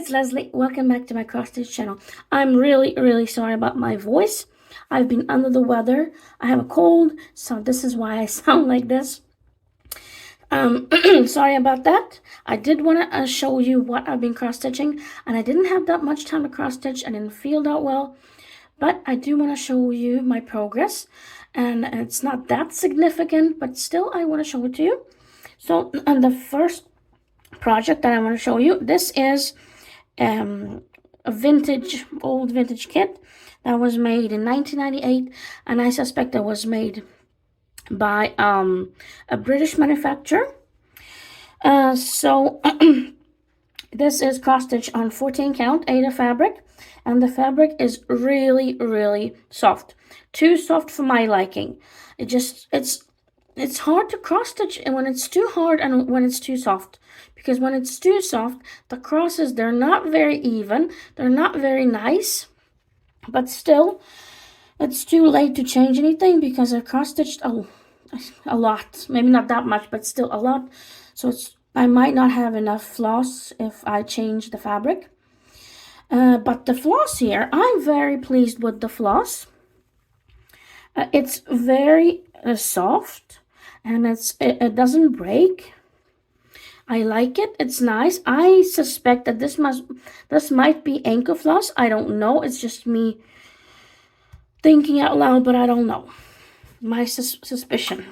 it's Leslie. Welcome back to my cross stitch channel. I'm really sorry about my voice. I've been under the weather. I have a cold, so this is why I sound like this. Sorry about that. I did want to show you what I've been cross stitching, and I didn't have that much time to cross stitch. I didn't feel that well, but I do want to show you my progress, and it's not that significant, but still I want to show it to you. So on the first project that I want to show you, this is a old vintage kit that was made in 1998, and I suspect it was made by a British manufacturer. So this is cross stitch on 14 count Aida fabric, and the fabric is really soft. Too soft for my liking. It's hard to cross stitch when it's too hard and when it's too soft, because when it's too soft, the crosses, they're not very even, they're not very nice, but still it's too late to change anything because I cross stitched a lot, maybe not that much, but still a lot. So I might not have enough floss if I change the fabric. But the floss here, I'm very pleased with the floss. It's very soft, and it doesn't break. I like it. It's nice. I suspect that this might be ankle floss. I don't know. It's just me thinking out loud, but I don't know. My suspicion.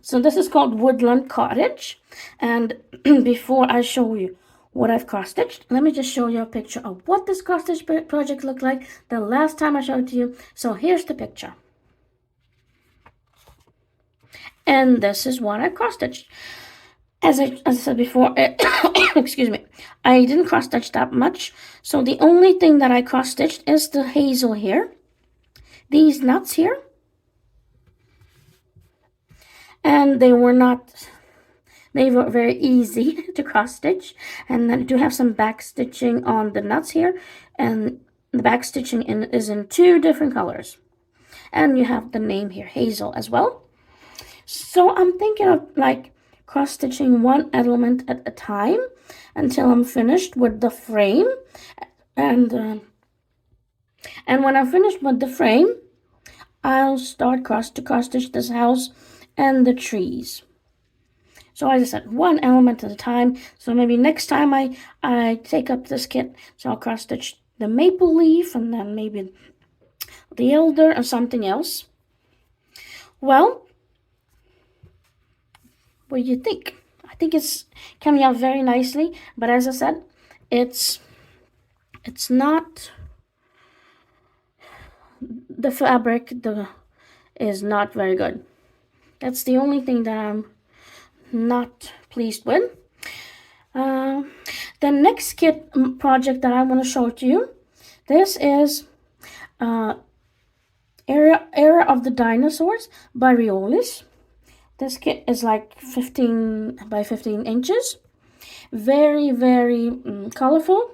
So this is called Woodland Cottage, and before I show you what I've cross stitched, let me just show you a picture of what this cross stitch project looked like the last time I showed it to you. So here's the picture. And this is what I cross stitched. As I said before, excuse me, I didn't cross stitch that much. So the only thing that I cross stitched is the hazel here, these nuts here, and they were very easy to cross stitch. And then I do have some back stitching on the nuts here, and the back stitching is in 2 different colors, and you have the name here, hazel, as well. So I'm thinking of like cross stitching one element at a time until I'm finished with the frame, and when I'm finished with the frame, I'll start cross stitch this house and the trees. So as I said, one element at a time. So maybe next time I take up this kit, so I'll cross stitch the maple leaf, and then maybe the elder or something else. Well, what do you think? I think it's coming out very nicely, but as I said, it's not, the fabric is not very good. That's the only thing that I'm not pleased with. The next kit project that I want to show to you, this is Era of the Dinosaurs by Riolis. This kit is like 15 by 15 inches. Very colorful.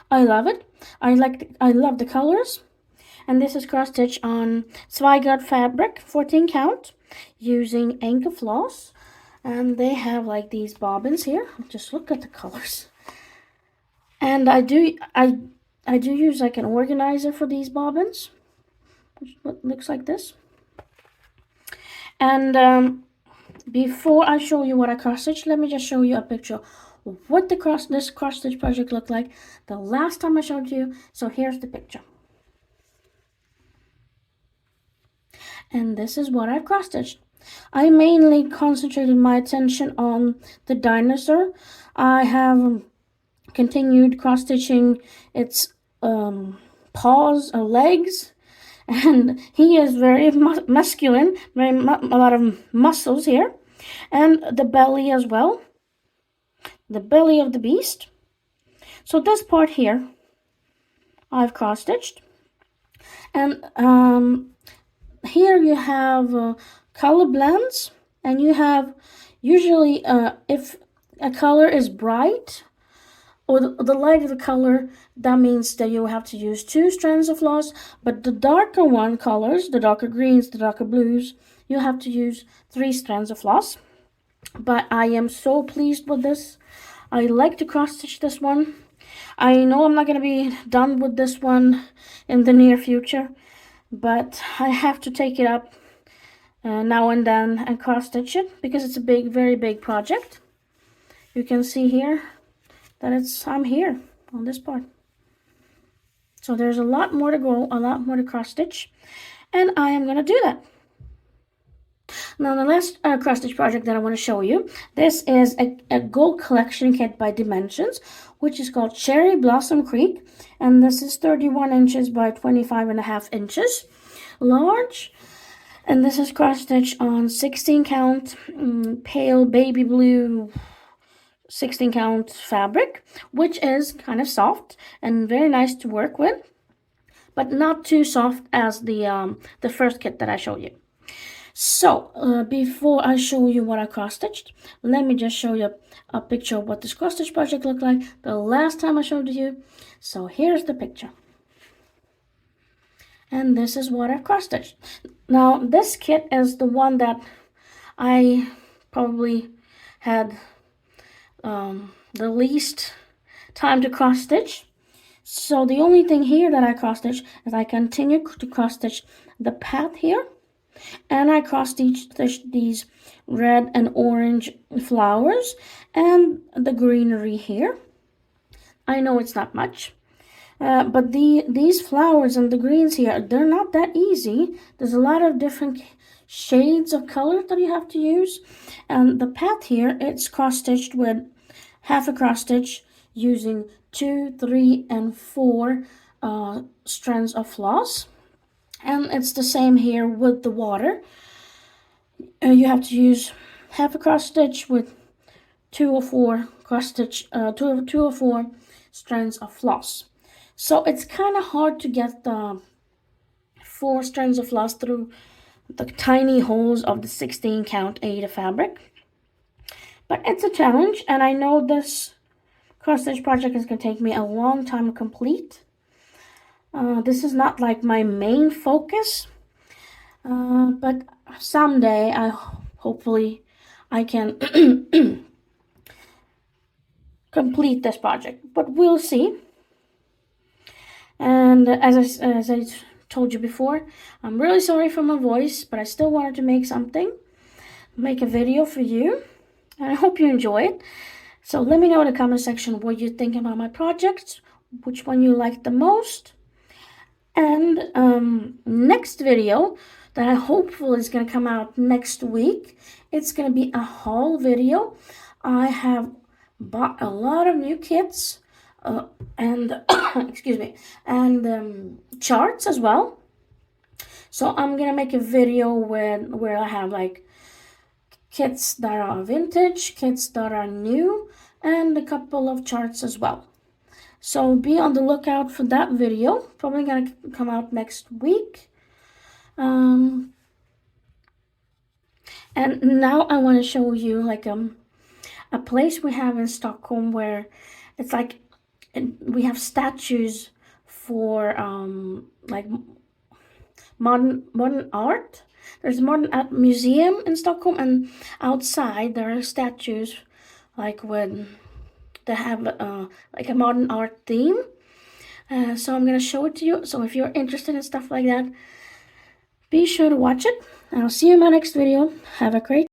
I love it. I love the colors. And this is cross stitch on Zweigart fabric, 14 count, using ankle floss. And they have like these bobbins here. Just look at the colors. And I do use like an organizer for these bobbins, which looks like this. And before I show you what I cross stitched, let me just show you a picture of what this cross stitch project looked like the last time I showed you. So here's the picture. And this is what I've cross stitched. I mainly concentrated my attention on the dinosaur. I have continued cross stitching its paws or legs, and he is very masculine, a lot of muscles here, and the belly as well, the belly of the beast. So this part here I've cross stitched, and here you have color blends, and you have usually if a color is bright or the light of the color, that means that you have to use 2 strands of floss, but the darker colors, the darker greens, the darker blues, you have to use 3 strands of floss. But I am so pleased with this. I like to cross stitch this one. I know I'm not going to be done with this one in the near future, but I have to take it up now and then and cross stitch it because it's a big, very big project. You can see here that I'm here on this part. So there's a lot more to go, a lot more to cross stitch, and I am going to do that. Now the last cross stitch project that I want to show you, this is a gold collection kit by Dimensions, which is called Cherry Blossom Creek, and this is 31 inches by 25.5 inches large, and this is cross stitch on 16 count pale baby blue 16 count fabric, which is kind of soft and very nice to work with, but not too soft as the first kit that I showed you. So before I show you what I cross stitched, let me just show you a picture of what this cross stitch project looked like the last time I showed you. So here's the picture, and this is what I cross stitched. Now this kit is the one that I probably had the least time to cross stitch. So the only thing here that I cross stitch is I continue to cross stitch the path here, and I cross stitch these red and orange flowers and the greenery here. I know it's not much, but these flowers and the greens here, they're not that easy. There's a lot of different shades of color that you have to use, and the path here, it's cross stitched with half a cross stitch using 2, 3, and 4 strands of floss. And it's the same here with the water. You have to use half a cross stitch with 2 or 4 cross stitch, 2 or 4 strands of floss. So it's kind of hard to get the 4 strands of floss through the tiny holes of the 16 count Aida fabric. But it's a challenge, and I know this cross stitch project is going to take me a long time to complete. This is not like my main focus, but someday hopefully I can complete this project, but we'll see. And as I told you before, I'm really sorry for my voice, but I still wanted to make a video for you, and I hope you enjoy it. So let me know in the comment section what you think about my projects, which one you like the most. And next video that I hopefully is going to come out next week, it's going to be a haul video. I have bought a lot of new kits and excuse me, and charts as well. So I'm going to make a video where I have like kits that are vintage, kits that are new, and a couple of charts as well. So be on the lookout for that video. Probably gonna come out next week. And now I want to show you like a place we have in Stockholm where it's like we have statues for like modern art. There's a modern art museum in Stockholm, and outside there are statues like with they have like a modern art theme. So I'm going to show it to you. So if you're interested in stuff like that, be sure to watch it. And I'll see you in my next video. Have a great